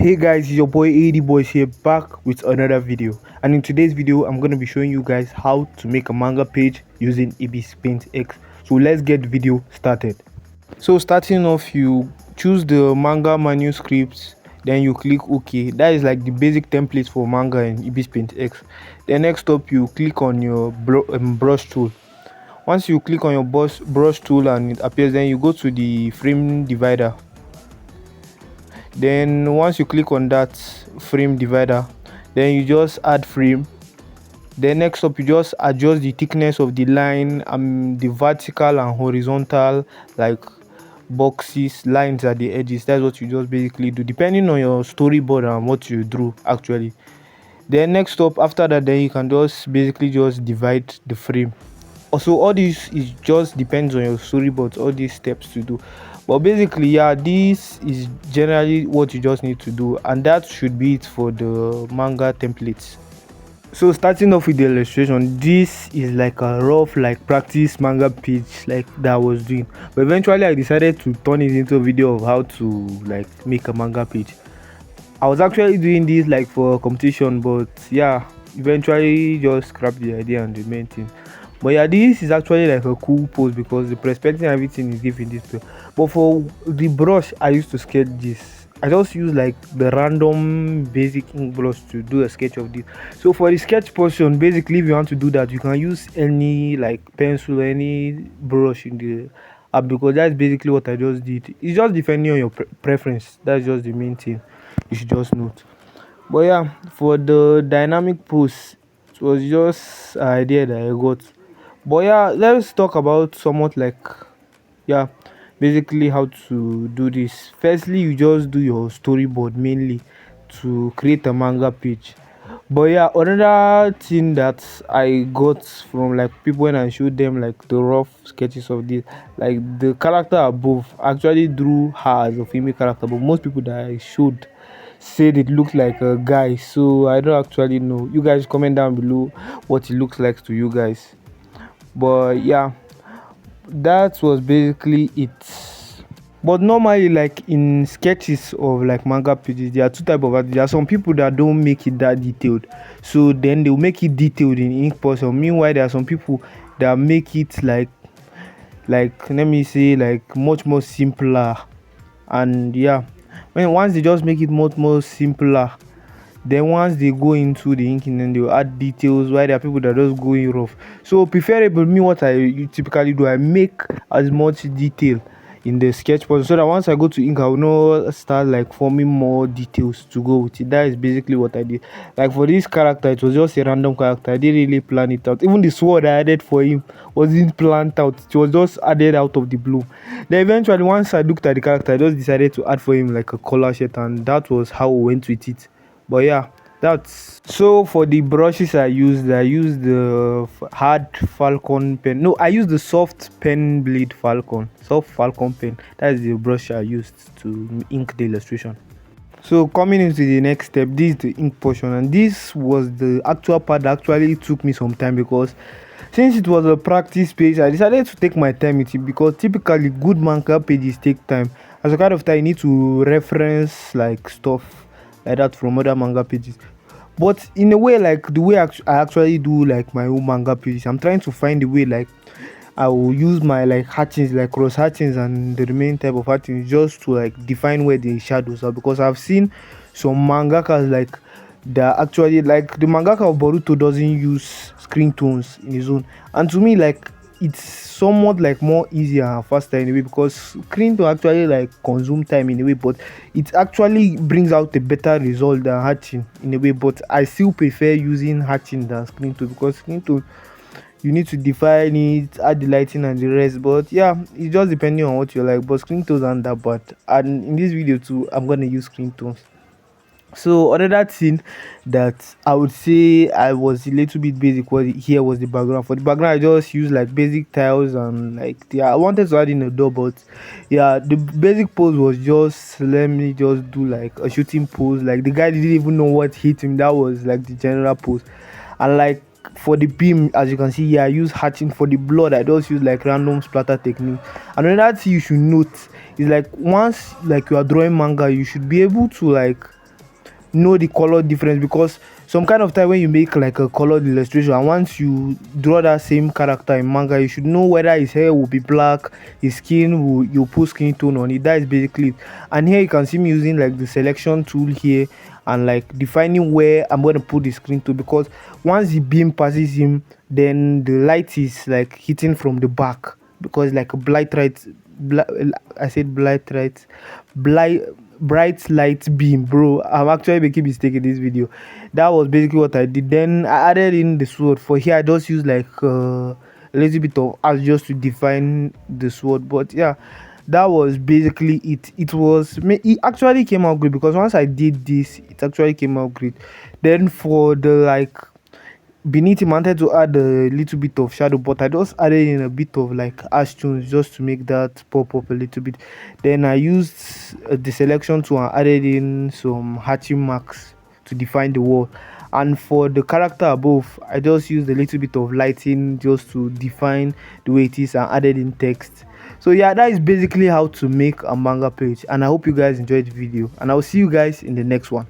Hey guys, it's your boy AD Boys here, back with another video. And in today's video I'm going to be showing you guys how to make a manga page using Ibis Paint X. So let's get the video started. So starting off, you choose the manga manuscripts, then you click OK. That is like the basic template for manga in Ibis Paint X. Then next up, you click on your brush tool. Once you click on your brush tool and it appears, then you go to the frame divider. Then once you click on that frame divider, then you just add frame. Then next up, you just adjust the thickness of the line, the vertical and horizontal like boxes, lines at the edges. That's what you just basically do depending on your storyboard and what you drew actually. Then next up, after that, then you can just basically just divide the frame. Also, all this is just depends on your storyboard, all these steps to do. But basically, yeah, this is generally what you just need to do, and that should be it for the manga templates. So starting off with the illustration, this is like a rough like practice manga page like that I was doing, but eventually I decided to turn it into a video of how to like make a manga page. I was actually doing this like for a competition, but yeah, eventually just scrapped the idea and the main thing. But yeah, this is actually like a cool pose because the perspective and everything is given this way. But for the brush I used to sketch this, I just use like the random basic ink brush to do a sketch of this. So for the sketch portion, basically if you want to do that, you can use any like pencil or any brush in the app, because that's basically what I just did. It's just depending on your preference. That's just the main thing you should just note. But yeah, for the dynamic pose, it was just an idea that I got. But yeah, let's talk about somewhat like, yeah, basically how to do this. Firstly, you just do your storyboard mainly to create a manga page. But yeah, another thing that I got from like people when I showed them like the rough sketches of this, like the character above actually drew her as a female character, but most people that I showed said it looked like a guy. So I don't actually know. You guys comment down below what it looks like to you guys. But yeah, that was basically it. But normally, like in sketches of like manga pages, there are two type of artists. There are some people that don't make it that detailed, so then they'll make it detailed in ink person. Meanwhile, there are some people that make it like let me say like much more simpler. And yeah, when once they just make it much more simpler, then once they go into the inking, then they'll add details, while there are people that just go in rough. So preferable, me, what I typically do, I make as much detail in the sketch process so that once I go to ink, I will not start like forming more details to go with it. That is basically what I did. Like for this character, it was just a random character. I didn't really plan it out. Even the sword I added for him wasn't planned out. It was just added out of the blue. Then eventually, once I looked at the character, I just decided to add for him like a collar shirt, and that was how we went with it. But yeah, that's so. For the brushes I used the hard falcon pen. No, I used the soft pen blade soft falcon pen. That is the brush I used to ink the illustration. So coming into the next step, this is the ink portion, and this was the actual part that actually took me some time, because since it was a practice page, I decided to take my time with it, because typically good manga pages take time. As a kind of time, you need to reference like stuff like that from other manga pages. But in a way, like the way I actually do like my own manga pages, I'm trying to find a way like I will use my like hatchings, like cross hatchings and the remaining type of hatchings, just to like define where the shadows are, because I've seen some mangakas like that actually, like the mangaka of Boruto doesn't use screen tones in his own, and to me like it's somewhat like more easier and faster in a way, because screen to actually like consume time in a way, but it actually brings out a better result than hatching in a way. But I still prefer using hatching than screen to, because screen to you need to define it, add the lighting and the rest. But yeah, it's just depending on what you like, but screen tones aren't that bad. And in this video too, I'm gonna use screen tones. So another thing that I would say I was a little bit basic was here was the background. For the background, I just used like basic tiles and like, yeah, I wanted to add in a door, but yeah, the basic pose was just, let me just do like a shooting pose. Like the guy didn't even know what hit him. That was like the general pose. And like for the beam, as you can see here, I use hatching. For the blood, I just use like random splatter technique. And another thing you should note is like once like you are drawing manga, you should be able to like know the color difference, because some kind of time when you make like a colored illustration and once you draw that same character in manga, you should know whether his hair will be black, his skin will, you put skin tone on it. That is basically it. And here you can see me using like the selection tool here and like defining where I'm going to put the screen to, because once the beam passes him, then the light is like hitting from the back, because like a blight right, I said blight right, blight bright light beam, bro. I'm actually making mistake in this video. That was basically what I did. Then I added in the sword. For here I just use like a little bit of as just to define the sword. But yeah, that was basically it. It actually came out great, because once I did this, it actually came out great. Then for the like beneath him, I wanted to add a little bit of shadow, but I just added in a bit of like ash tones just to make that pop up a little bit. Then I used the selection tool and added in some hatching marks to define the wall. And for the character above, I just used a little bit of lighting just to define the way it is and added in text. So yeah, that is basically how to make a manga page, and I hope you guys enjoyed the video, and I'll see you guys in the next one.